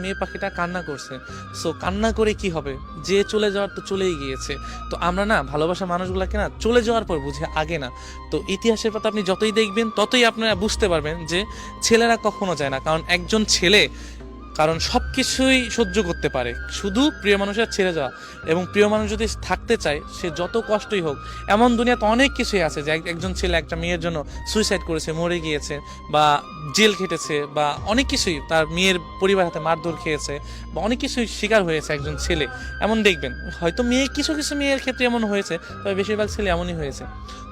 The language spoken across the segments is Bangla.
মেয়ে পাখিটা কান্না করছে। সো কান্না করে কি হবে, যে চলে যাওয়ার তো চলেই গিয়েছে। তো আমরা না ভালোবাসা মানুষগুলোকে না চলে যাওয়ার পর বুঝি, আগে না। তো ইতিহাসের পাতা আপনি যতই দেখবেন ততই আপনারা বুঝতে পারবেন যে ছেলেরা কখনো যায় না, কারণ একজন ছেলে কারণ সব কিছুই সহ্য করতে পারে, শুধু প্রিয় মানুষের ছেড়ে যাওয়া। এবং প্রিয় মানুষ যদি থাকতে চায়, সে যত কষ্টই হোক, এমন দুনিয়াতে অনেক কিছুই আছে যে একজন ছেলে একটা মেয়ের জন্য সুইসাইড করেছে, মরে গিয়েছে, বা জেল খেটেছে, বা অনেক কিছুই তার মেয়ের পরিবার হাতে মারধর খেয়েছে, বা অনেক কিছুই শিকার হয়েছে একজন ছেলে। এমন দেখবেন হয়তো মেয়ে, কিছু কিছু মেয়ের ক্ষেত্রে এমন হয়েছে, তবে বেশিরভাগ ছেলে এমনই হয়েছে।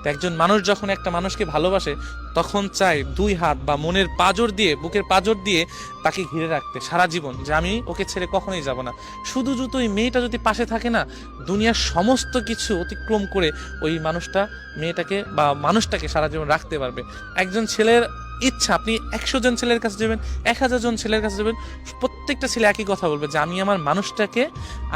তো একজন মানুষ যখন একটা মানুষকে ভালোবাসে, তখন চায় দুই হাত বা মনের পাঁজর দিয়ে, বুকের পাঁজর দিয়ে তাকে ঘিরে রাখতে সারা জীবন, যে আমি ওকে ছেড়ে কখনোই যাব না। শুধু যদি ওই মেয়েটা যদি পাশে থাকে না, দুনিয়ার সমস্ত কিছু অতিক্রম করে ওই মানুষটা মেয়েটাকে বা মানুষটাকে সারা জীবন রাখতে পারবে। একজন ছেলের ইচ্ছা, আপনি 100 জন ছেলের কাছে যাবেন, 1000 জন ছেলের কাছে যাবেন, প্রত্যেকটা ছেলে একই কথা বলবে যে আমি আমার মানুষটাকে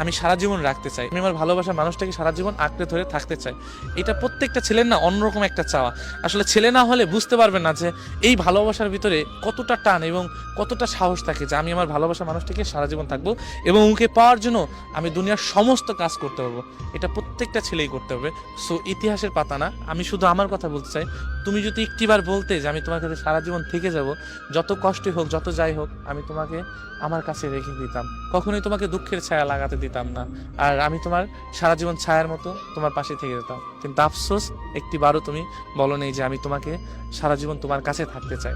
আমি সারা জীবন রাখতে চাই, আমি আমার ভালোবাসার মানুষটাকে সারা জীবন আঁকড়ে ধরে থাকতে চাই। এটা প্রত্যেকটা ছেলের না অন্যরকম একটা চাওয়া। আসলে ছেলে না হলে বুঝতে পারবেন না যে এই ভালোবাসার ভিতরে কতটা টান এবং কতটা সাহস থাকে, যে আমি আমার ভালোবাসার মানুষটাকে সারা জীবন থাকবো এবং ওকে পাওয়ার জন্য আমি দুনিয়ার সমস্ত কাজ করতে পারবো। এটা প্রত্যেকটা ছেলেই করতে হবে। সো ইতিহাসের পাতা না, আমি শুধু আমার কথা বলতে চাই। তুমি যদি একটিবার বলতে যে আমি তোমার কাছে সারা জীবন থেকে যাব, যত কষ্টই হোক, যত যাই হোক, আমি তোমাকে আমার কাছে রেখে দিতাম, কখনোই তোমাকে দুঃখের ছায়া লাগাতে দিতাম না, আর আমি তোমার সারা জীবন ছায়ার মতো তোমার পাশে থেকে যেতাম। কিন্তু আফসোস, একটিবারও তুমি বলো নেই যে আমি তোমাকে সারা জীবন তোমার কাছে থাকতে চাই।